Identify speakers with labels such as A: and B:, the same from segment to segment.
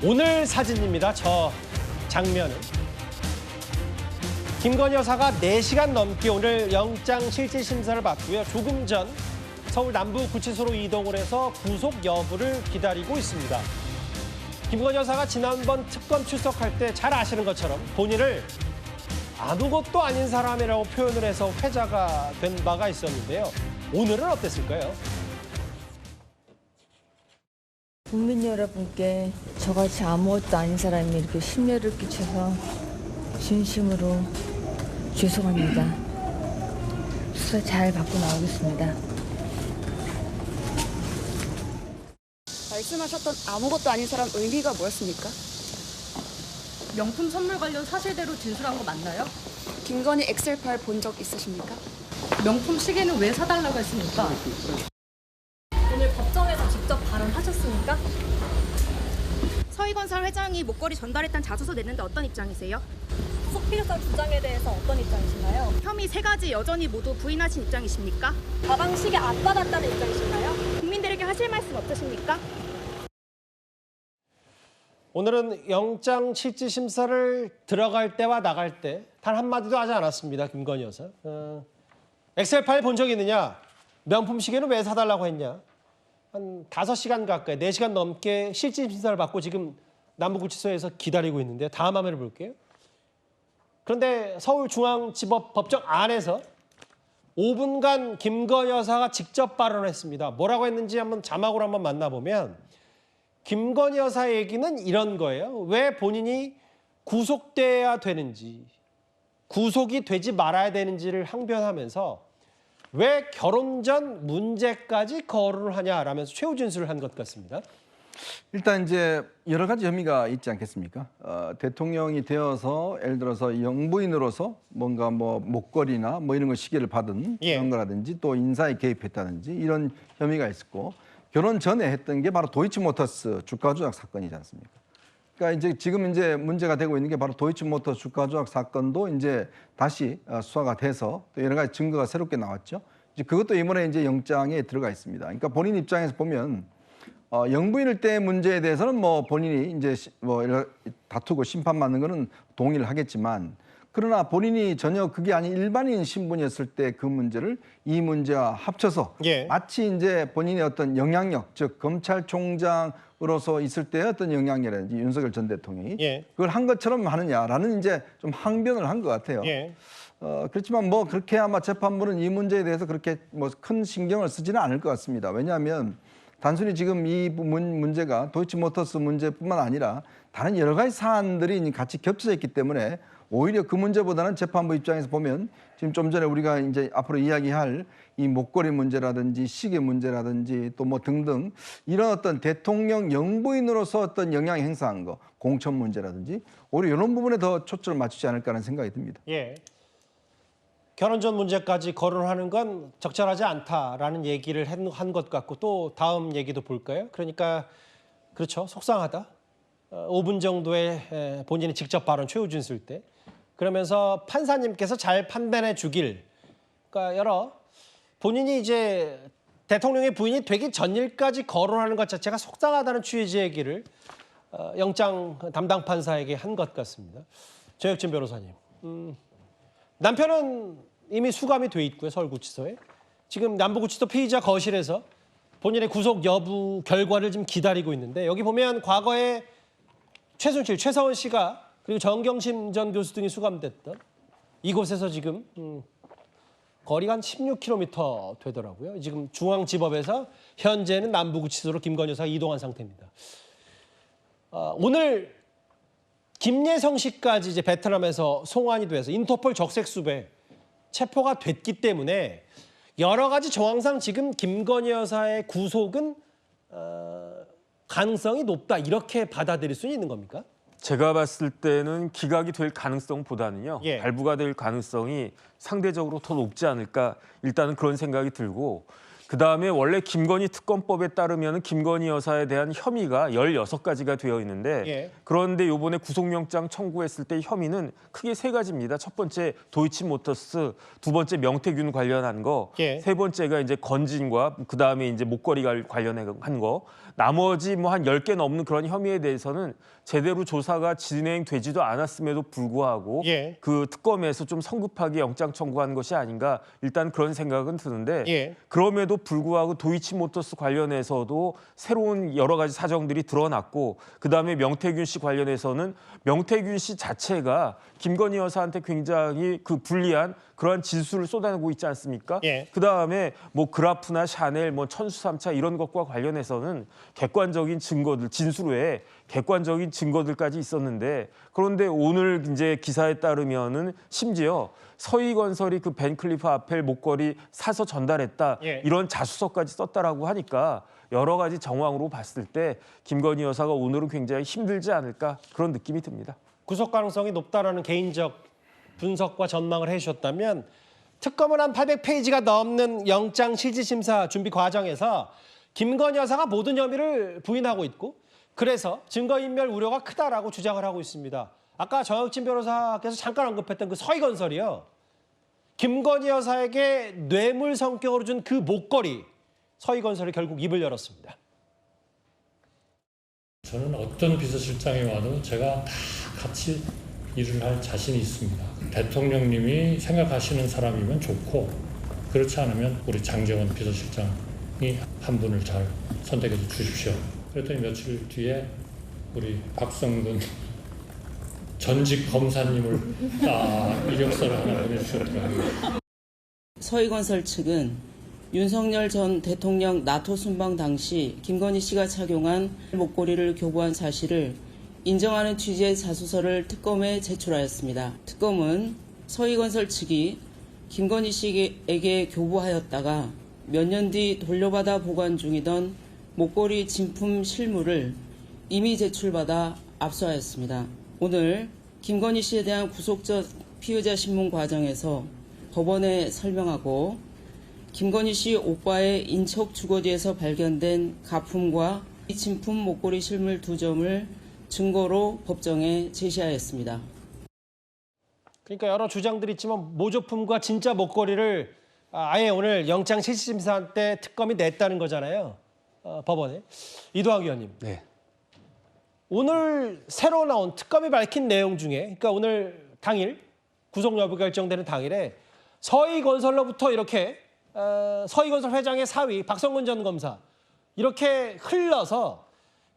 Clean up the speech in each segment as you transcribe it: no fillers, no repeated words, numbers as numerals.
A: 오늘 사진입니다. 저 장면은 김건희 여사가 4시간 넘게 오늘 영장 실질 심사를 받고요. 조금 전 서울 남부구치소로 이동을 해서 구속 여부를 기다리고 있습니다. 김건희 여사가 지난번 특검 출석할 때 잘 아시는 것처럼 본인을 아무것도 아닌 사람이라고 표현을 해서 회자가 된 바가 있었는데요. 오늘은 어땠을까요?
B: 국민 여러분께 저같이 아무것도 아닌 사람이 이렇게 심려를 끼쳐서 진심으로 죄송합니다. 수사 잘 받고 나오겠습니다.
C: 말씀하셨던 아무것도 아닌 사람 의미가 뭐였습니까?
D: 명품 선물 관련 사실대로 진술한 거 맞나요?
C: 김건희 엑셀 파일 본 적 있으십니까?
D: 명품 시계는 왜 사달라고 했습니까? 오늘 법정에서 직접 발언하셨습니까?
E: 서희건설 회장이 목걸이 전달했다는 자소서 냈는데 어떤 입장이세요?
D: 구속 필요성 주장에 대해서 어떤 입장이신가요?
E: 혐의 3가지 여전히 모두 부인하신 입장이십니까?
D: 가방 시계 안 받았다는 입장이신가요?
E: 국민들에게 하실 말씀 없으십니까?
A: 오늘은 영장 실질 심사를 들어갈 때와 나갈 때 단 한마디도 하지 않았습니다. 김건희 여사. 엑셀 파일 본 적 있느냐? 명품 시계는 왜 사달라고 했냐? 한 5시간 가까이, 4시간 넘게 실질 심사를 받고 지금 남부구치소에서 기다리고 있는데 다음 화면을 볼게요. 그런데 서울중앙지법 법정 안에서 5분간 김건희 여사가 직접 발언을 했습니다. 뭐라고 했는지 한번 자막으로 한번 만나보면 김건희 여사 얘기는 이런 거예요. 왜 본인이 구속돼야 되는지, 구속이 되지 말아야 되는지를 항변하면서 왜 결혼 전 문제까지 거론을 하냐라면서 최후 진술을 한 것 같습니다.
F: 일단 이제 여러 가지 혐의가 있지 않겠습니까? 대통령이 되어서 예를 들어서 영부인으로서 뭔가 뭐 목걸이나 뭐 이런 거 시계를 받은 그런 거라든지 또 인사에 개입했다든지 이런 혐의가 있었고 결혼 전에 했던 게 바로 도이치모터스 주가 조작 사건이지 않습니까? 그러니까 이제 지금 이제 문제가 되고 있는 게 바로 도이치모터 주가 조작 사건도 이제 다시 수사가 돼서 또 여러 가지 증거가 새롭게 나왔죠. 이제 그것도 이번에 이제 영장에 들어가 있습니다. 그러니까 본인 입장에서 보면 영부인일 때 문제에 대해서는 뭐 본인이 이제 뭐 다투고 심판 받는 거는 동의를 하겠지만 그러나 본인이 전혀 그게 아닌 일반인 신분이었을 때 그 문제를 이 문제와 합쳐서 마치 이제 본인의 어떤 영향력, 즉 검찰총장으로서 있을 때의 어떤 영향력이라든지 윤석열 전 대통령이 그걸 한 것처럼 하느냐라는 이제 좀 항변을 한 것 같아요. 그렇지만 뭐 그렇게 아마 재판부는 이 문제에 대해서 그렇게 뭐 큰 신경을 쓰지는 않을 것 같습니다. 왜냐하면 단순히 지금 이 문제가 도이치모터스 문제뿐만 아니라 다른 여러 가지 사안들이 같이 겹쳐져 있기 때문에 오히려 그 문제보다는 재판부 입장에서 보면 지금 좀 전에 우리가 이제 앞으로 이야기할 이 목걸이 문제라든지 시계 문제라든지 또 뭐 등등 이런 어떤 대통령 영부인으로서 어떤 영향 행사한 거, 공천 문제라든지 오히려 이런 부분에 더 초점을 맞추지 않을까 하는 생각이 듭니다.
A: 결혼 전 문제까지 거론하는 건 적절하지 않다라는 얘기를 한 것 같고 또 다음 얘기도 볼까요? 그러니까 그렇죠. 속상하다. 5분 정도의 본인이 직접 발언 최후 진술 때 그러면서 판사님께서 잘 판단해 주길 그러니까 여러 본인이 이제 대통령의 부인이 되기 전일까지 거론하는 것 자체가 속상하다는 취지의 얘기를 영장 담당 판사에게 한 것 같습니다. 조혁진 변호사님. 남편은 이미 수감이 돼 있고요. 서울구치소에. 지금 남부구치소 피의자 거실에서 본인의 구속 여부 결과를 지금 기다리고 있는데 여기 보면 과거에 최순실, 최서원 씨가 그리고 정경심 전 교수 등이 수감됐던 이곳에서 지금 거리가 한 16km 되더라고요. 지금 중앙지법에서 현재는 남부구치소로 김건희 여사가 이동한 상태입니다. 오늘 김예성 씨까지 이제 베트남에서 송환이 돼서 인터폴 적색수배 체포가 됐기 때문에 여러 가지 정황상 지금 김건희 여사의 구속은 가능성이 높다 이렇게 받아들일 수 있는 겁니까?
G: 제가 봤을 때는 기각이 될 가능성보다는요.
A: 예.
G: 발부가 될 가능성이 상대적으로 더 높지 않을까 일단은 그런 생각이 들고 그다음에 원래 김건희 특검법에 따르면 김건희 여사에 대한 혐의가 16가지가 되어 있는데
A: 예.
G: 그런데 이번에 구속영장 청구했을 때 혐의는 크게 3가지입니다. 첫 번째 도이치모터스, 두 번째 명태균 관련한 거,
A: 예.
G: 세 번째가 이제 건진과 그다음에 이제 목걸이 관련한 거. 나머지 뭐 한 10개 넘는 그런 혐의에 대해서는 제대로 조사가 진행되지도 않았음에도 불구하고
A: 예.
G: 그 특검에서 좀 성급하게 영장 청구한 것이 아닌가 일단 그런 생각은 드는데
A: 예.
G: 그럼에도 불구하고 도이치모터스 관련해서도 새로운 여러 가지 사정들이 드러났고 그다음에 명태균 씨 관련해서는 명태균 씨 자체가 김건희 여사한테 굉장히 그 불리한 그러한 진술을 쏟아내고 있지 않습니까?
A: 예.
G: 그다음에 뭐 그라프나 샤넬, 뭐 천수삼차 이런 것과 관련해서는 객관적인 증거들, 진술 외에 객관적인 증거들까지 있었는데 그런데 오늘 이제 기사에 따르면은 심지어 서희건설이 그 벤클리프 아펠 목걸이 사서 전달했다
A: 예.
G: 이런 자수서까지 썼다라고 하니까 여러 가지 정황으로 봤을 때 김건희 여사가 오늘은 굉장히 힘들지 않을까 그런 느낌이 듭니다.
A: 구속 가능성이 높다라는 개인적 분석과 전망을 해주셨다면 특검은 한 800페이지가 넘는 영장 실질심사 준비 과정에서 김건희 여사가 모든 혐의를 부인하고 있고 그래서 증거인멸 우려가 크다라고 주장을 하고 있습니다. 아까 정혁진 변호사께서 잠깐 언급했던 그 서희건설이요. 김건희 여사에게 뇌물 성격으로 준 그 목걸이 서희건설이 결국 입을 열었습니다.
H: 저는 어떤 비서실장이 와도 제가 다 같이 일을 할 자신이 있습니다. 대통령님이 생각하시는 사람이면 좋고 그렇지 않으면 우리 장제원 비서실장이 한 분을 잘 선택해서 주십시오. 그랬더니 며칠 뒤에 우리 박성근 전직 검사님을 이력서를 하나 보내주셨더라고요.
I: 서희건설 측은 윤석열 전 대통령 나토 순방 당시 김건희 씨가 착용한 목걸이를 교부한 사실을 인정하는 취지의 자수서를 특검에 제출하였습니다. 특검은 서희건설 측이 김건희 씨에게 교부하였다가 몇 년 뒤 돌려받아 보관 중이던 목걸이 진품 실물을 이미 제출받아 압수하였습니다. 오늘 김건희 씨에 대한 구속적 피의자 신문 과정에서 법원에 설명하고 김건희 씨 오빠의 인척 주거지에서 발견된 가품과 이 진품 목걸이 실물 2점을 증거로 법정에 제시하였습니다.
A: 그러니까 여러 주장들이 있지만 모조품과 진짜 목걸이를 아예 오늘 영장 실질심사 때 특검이 냈다는 거잖아요. 법원에. 이도학 의원님.
J: 네.
A: 오늘 새로 나온 특검이 밝힌 내용 중에 그러니까 오늘 당일 구속 여부 결정되는 당일에 서희건설로부터 이렇게 서희건설 회장의 사위 박성근 전 검사 이렇게 흘러서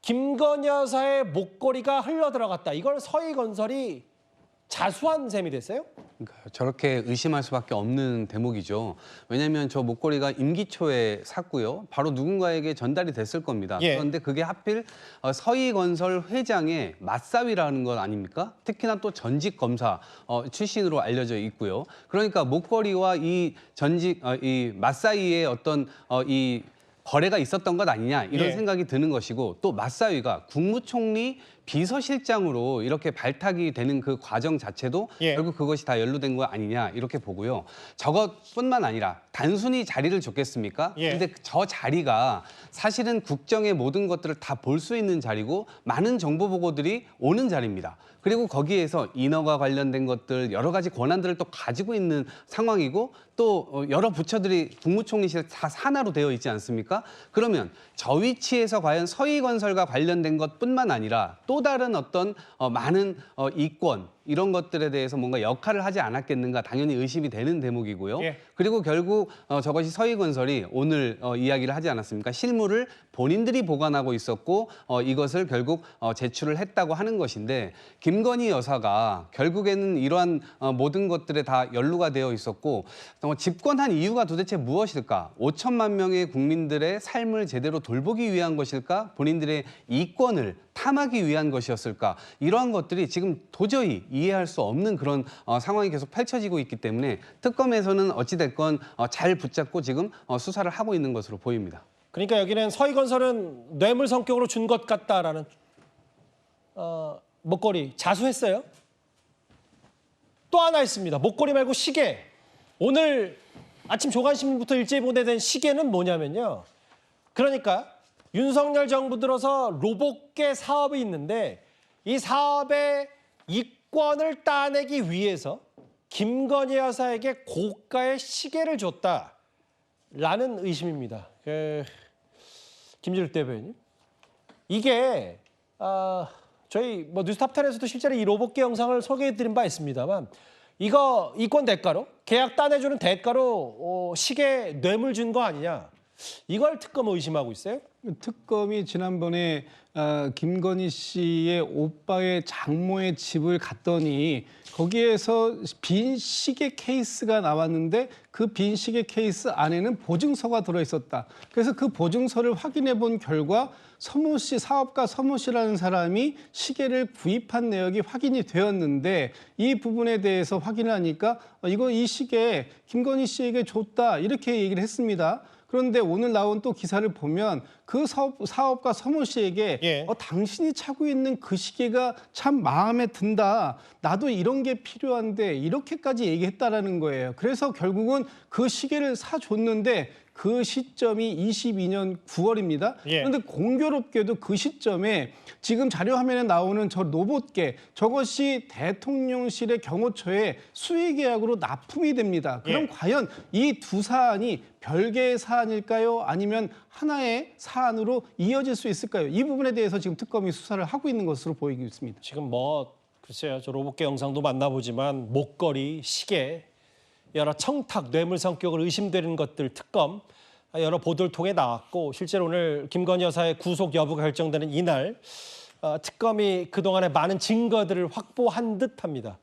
A: 김건희 여사의 목걸이가 흘러 들어갔다. 이걸 서희건설이 자수한 셈이 됐어요?
J: 그러니까 저렇게 의심할 수밖에 없는 대목이죠. 왜냐하면 저 목걸이가 임기 초에 샀고요. 바로 누군가에게 전달이 됐을 겁니다.
A: 예.
J: 그런데 그게 하필 서희건설 회장의 맞사위라는 것 아닙니까? 특히나 또 전직 검사 출신으로 알려져 있고요. 그러니까 목걸이와 이 전직 이 맞사위의 어떤 이 거래가 있었던 것 아니냐 이런
A: 예.
J: 생각이 드는 것이고 또 맞사위가 국무총리 비서실장으로 이렇게 발탁이 되는 그 과정 자체도
A: 예.
J: 결국 그것이 다 연루된 거 아니냐 이렇게 보고요. 저것뿐만 아니라 단순히 자리를 줬겠습니까?
A: 예.
J: 근데 저 자리가 사실은 국정의 모든 것들을 다 볼 수 있는 자리고 많은 정보 보고들이 오는 자리입니다. 그리고 거기에서 인허가 관련된 것들 여러 가지 권한들을 또 가지고 있는 상황이고 또 여러 부처들이 국무총리실 다 산하로 되어 있지 않습니까? 그러면 저 위치에서 과연 서희건설과 관련된 것뿐만 아니라 또 다른 어떤 많은 이권 이런 것들에 대해서 뭔가 역할을 하지 않았겠는가 당연히 의심이 되는 대목이고요.
A: 예.
J: 그리고 결국 저것이 서희건설이 오늘 이야기를 하지 않았습니까? 실물을 본인들이 보관하고 있었고 이것을 결국 제출을 했다고 하는 것인데 김건희 여사가 결국에는 이러한 모든 것들에 다 연루가 되어 있었고 집권한 이유가 도대체 무엇일까? 5천만 명의 국민들의 삶을 제대로 돌보기 위한 것일까? 본인들의 이권을 탐하기 위한 것이었을까? 이러한 것들이 지금 도저히 이해할 수 없는 그런 상황이 계속 펼쳐지고 있기 때문에 특검에서는 어찌됐건 잘 붙잡고 지금 수사를 하고 있는 것으로 보입니다.
A: 그러니까 여기는 서희건설은 뇌물 성격으로 준 것 같다라는 목걸이 자수했어요. 또 하나 있습니다. 목걸이 말고 시계. 오늘 아침 조간신문부터 일제히 보내된 시계는 뭐냐면요. 그러니까 윤석열 정부 들어서 로봇계 사업이 있는데 이 사업의 이권을 따내기 위해서 김건희 여사에게 고가의 시계를 줬다라는 의심입니다. 김진욱 대변인. 이게 저희 뉴스탑10에서도 실제로 이 로봇계 영상을 소개해드린 바 있습니다만 이거 이권 대가로 계약 따내주는 대가로 시계 뇌물 준 거 아니냐. 이걸 특검 의심하고 있어요.
J: 특검이 지난번에 김건희 씨의 오빠의 장모의 집을 갔더니 거기에서 빈 시계 케이스가 나왔는데 그 빈 시계 케이스 안에는 보증서가 들어있었다. 그래서 그 보증서를 확인해 본 결과 서모 씨, 사업가 서모 씨라는 사람이 시계를 구입한 내역이 확인이 되었는데 이 부분에 대해서 확인하니까 이 시계 김건희 씨에게 줬다 이렇게 얘기를 했습니다. 그런데 오늘 나온 또 기사를 보면 그 사업가 서모 씨에게 당신이 차고 있는 그 시계가 참 마음에 든다. 나도 이런 게 필요한데 이렇게까지 얘기했다라는 거예요. 그래서 결국은 그 시계를 사줬는데 그 시점이 22년 9월입니다. 그런데 공교롭게도 그 시점에 지금 자료 화면에 나오는 저 로봇계 저것이 대통령실의 경호처에 수의 계약으로 납품이 됩니다. 그럼 과연 이 두 사안이 별개의 사안일까요? 아니면 하나의 사안으로 이어질 수 있을까요? 이 부분에 대해서 지금 특검이 수사를 하고 있는 것으로 보이고 있습니다.
A: 지금 글쎄요. 저 로봇계 영상도 만나보지만 목걸이, 시계 여러 청탁, 뇌물 성격을 의심되는 것들 특검 여러 보도를 통해 나왔고 실제로 오늘 김건희 여사의 구속 여부가 결정되는 이날 특검이 그동안의 많은 증거들을 확보한 듯합니다.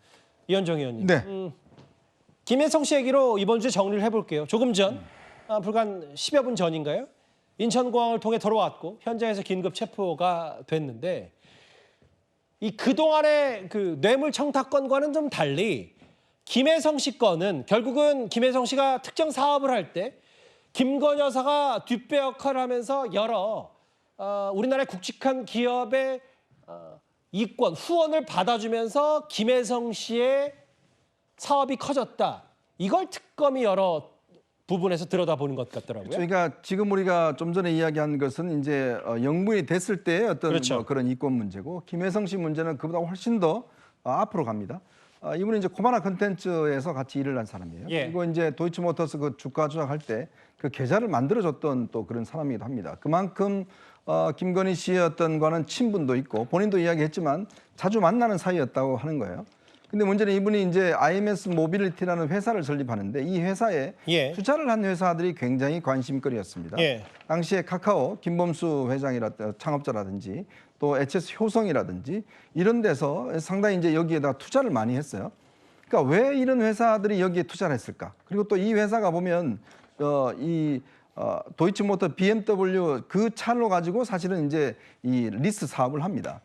A: 이현정 의원님.
F: 네.
A: 김혜성 씨 얘기로 이번 주에 정리를 해볼게요. 조금 전, 불과 한 10여 분 전인가요? 인천공항을 통해 돌아왔고 현장에서 긴급 체포가 됐는데 이 그동안의 그 뇌물 청탁 건과는 좀 달리 김혜성 씨 건은 결국은 김혜성 씨가 특정 사업을 할 때 김건희 여사가 뒷배 역할을 하면서 여러 우리나라의 굵직한 기업의 이권, 후원을 받아주면서 김혜성 씨의 사업이 커졌다. 이걸 특검이 여러 부분에서 들여다보는 것 같더라고요.
F: 그러니까 지금 우리가 좀 전에 이야기한 것은 이제 영부인이 됐을 때의 어떤 그런 이권 문제고 김혜성 씨 문제는 그보다 훨씬 더 앞으로 갑니다. 이분은 이제 코바나 컨텐츠에서 같이 일을 한 사람이에요. 그리고 이제 도이치모터스 그 주가 조작할 때 그 계좌를 만들어줬던 또 그런 사람이기도 합니다. 그만큼 김건희 씨의 어떤 과는 친분도 있고 본인도 이야기했지만 자주 만나는 사이였다고 하는 거예요. 근데 문제는 이분이 이제 IMS 모빌리티라는 회사를 설립하는데 이 회사에 투자를 한 회사들이 굉장히 관심거리였습니다. 당시에 카카오 김범수 회장이라든지 창업자라든지 또 HS 효성이라든지 이런 데서 상당히 이제 여기에다 투자를 많이 했어요. 그러니까 왜 이런 회사들이 여기에 투자를 했을까? 그리고 또 이 회사가 보면 도이치모터 BMW 그 차로 가지고 사실은 이제 이 리스 사업을 합니다.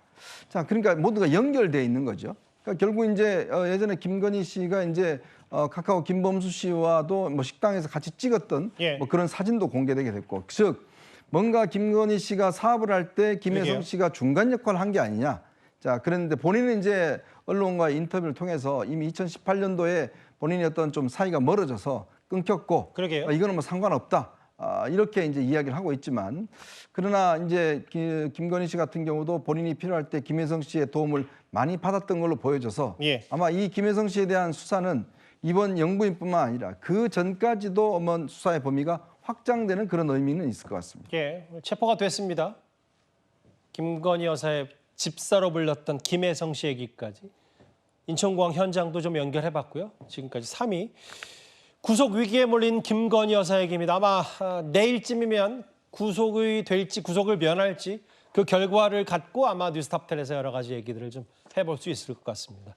F: 자, 그러니까 모두가 연결돼 있는 거죠. 그러니까 결국 이제 예전에 김건희 씨가 이제 카카오 김범수 씨와도 뭐 식당에서 같이 찍었던 뭐 그런 사진도 공개되게 됐고, 즉 뭔가 김건희 씨가 사업을 할 때 김혜성 씨가 중간 역할을 한 게 아니냐. 자, 그랬는데 본인은 이제 언론과의 인터뷰를 통해서 이미 2018년도에 본인이 어떤 좀 사이가 멀어져서 끊겼고, 이거는 뭐 상관없다. 이렇게 이제 이야기를 하고 있지만, 그러나 이제 김건희 씨 같은 경우도 본인이 필요할 때 김혜성 씨의 도움을 많이 받았던 걸로 보여져서 아마 이 김혜성 씨에 대한 수사는 이번 영부인뿐만 아니라 그 전까지도 수사의 범위가 확장되는 그런 의미는 있을 것 같습니다.
A: 체포가 됐습니다. 김건희 여사의 집사로 불렸던 김혜성 씨 얘기까지 인천공항 현장도 좀 연결해봤고요. 지금까지 3위. 구속 위기에 몰린 김건희 여사 얘기입니다. 아마 내일쯤이면 구속이 될지 구속을 면할지 그 결과를 갖고 아마 뉴스탑10에서 여러 가지 얘기들을 좀 해볼 수 있을 것 같습니다.